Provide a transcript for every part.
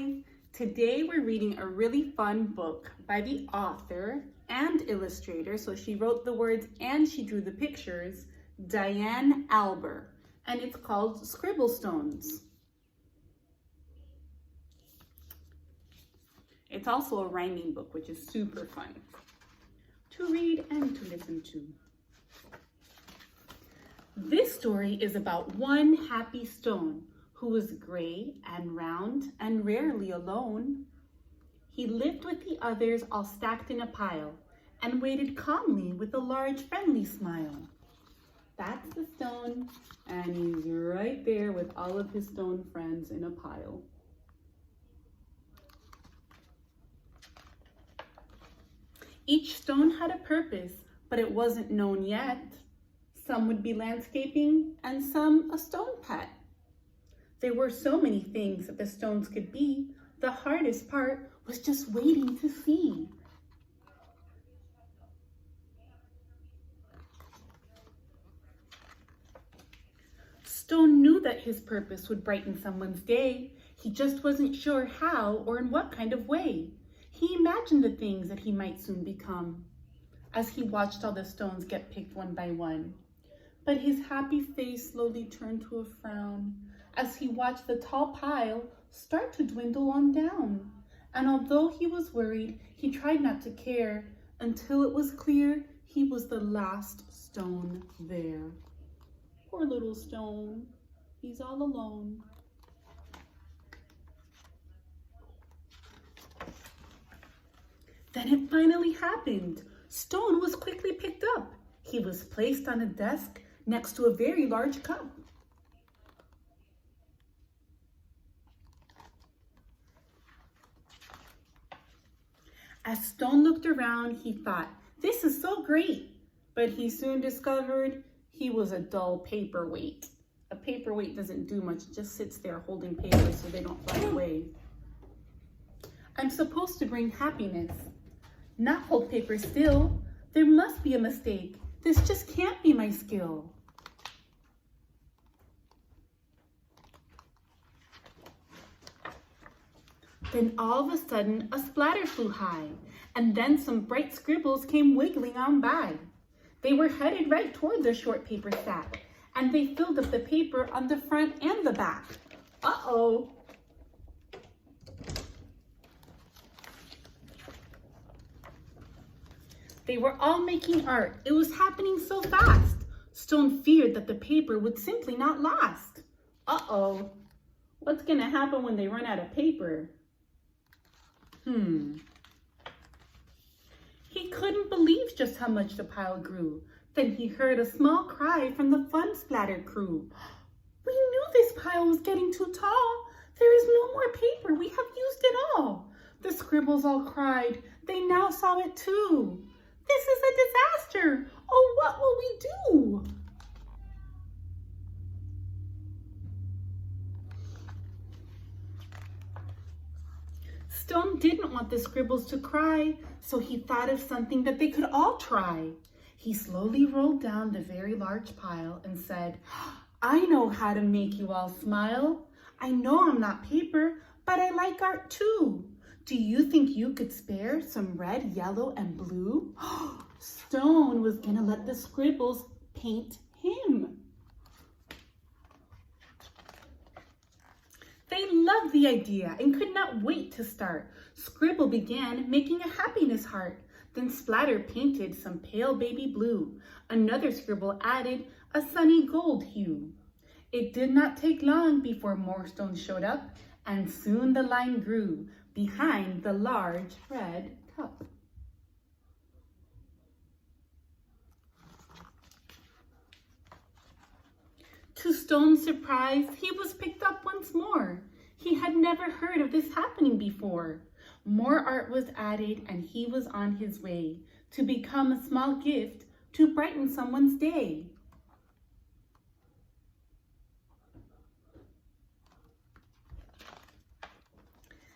Hi! Today we're reading a really fun book by the author and illustrator, so she wrote the words and she drew the pictures, Diane Alber, and it's called Scribble Stones. It's also a rhyming book, which is super fun to read and to listen to. This story is about one happy stone who was gray and round and rarely alone. He lived with the others all stacked in a pile and waited calmly with a large friendly smile. That's the stone, and he's right there with all of his stone friends in a pile. Each stone had a purpose, but it wasn't known yet. Some would be landscaping and some a stone pet. There were so many things that the stones could be. The hardest part was just waiting to see. Stone knew that his purpose would brighten someone's day. He just wasn't sure how or in what kind of way. He imagined the things that he might soon become as he watched all the stones get picked one by one. But his happy face slowly turned to a frown as he watched the tall pile start to dwindle on down. And although he was worried, he tried not to care until it was clear he was the last stone there. Poor little stone, he's all alone. Then it finally happened. Stone was quickly picked up. He was placed on a desk next to a very large cup. As Stone looked around, he thought, "This is so great." But he soon discovered he was a dull paperweight. A paperweight doesn't do much, it just sits there holding paper so they don't fly away. I'm supposed to bring happiness, not hold paper still. There must be a mistake. This just can't be my skill. Then all of a sudden, a splatter flew high, and then some bright scribbles came wiggling on by. They were headed right toward the short paper stack, and they filled up the paper on the front and the back. Uh-oh. They were all making art. It was happening so fast. Stone feared that the paper would simply not last. Uh-oh. What's gonna happen when they run out of paper? He couldn't believe just how much the pile grew. Then he heard a small cry from the fun splatter crew. "We knew this pile was getting too tall. There is no more paper. We have used it all." The scribbles all cried. They now saw it too. "This is a disaster. Oh, what will we do?" Stone didn't want the scribbles to cry, so he thought of something that they could all try. He slowly rolled down the very large pile and said, "I know how to make you all smile. I know I'm not paper, but I like art too. Do you think you could spare some red, yellow, and blue?" Stone was gonna let the scribbles paint him. They loved the idea and could not wait to start. Scribble began making a happiness heart. Then Splatter painted some pale baby blue. Another scribble added a sunny gold hue. It did not take long before more stones showed up, and soon the line grew behind the large red cup. To Stone's surprise, he was picked up once more. He had never heard of this happening before. More art was added, and he was on his way to become a small gift to brighten someone's day.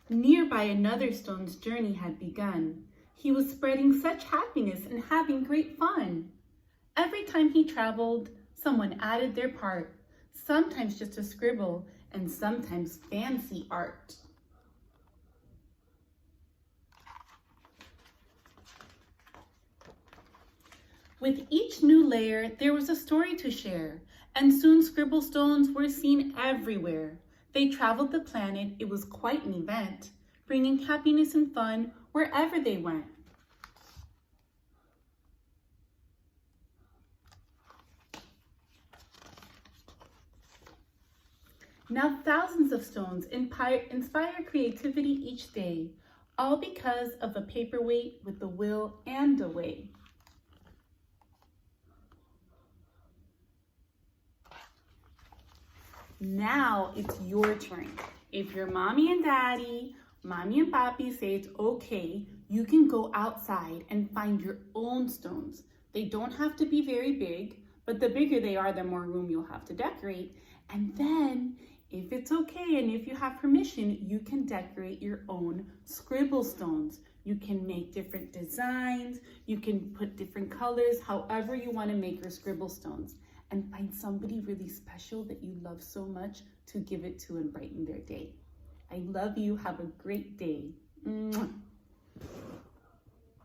Nearby, another stone's journey had begun. He was spreading such happiness and having great fun. Every time he traveled, someone added their part, sometimes just a scribble and sometimes fancy art. With each new layer, there was a story to share, and soon scribble stones were seen everywhere. They traveled the planet. It was quite an event, bringing happiness and fun wherever they went. Now thousands of stones inspire creativity each day, all because of a paperweight with a will and a way. Now it's your turn. If your mommy and daddy, mommy and papi say it's okay, you can go outside and find your own stones. They don't have to be very big, but the bigger they are, the more room you'll have to decorate. And then, if it's okay and if you have permission, you can decorate your own scribble stones. You can make different designs, you can put different colors, however you want to make your scribble stones. And find somebody really special that you love so much to give it to and brighten their day. I love you. Have a great day. Mwah.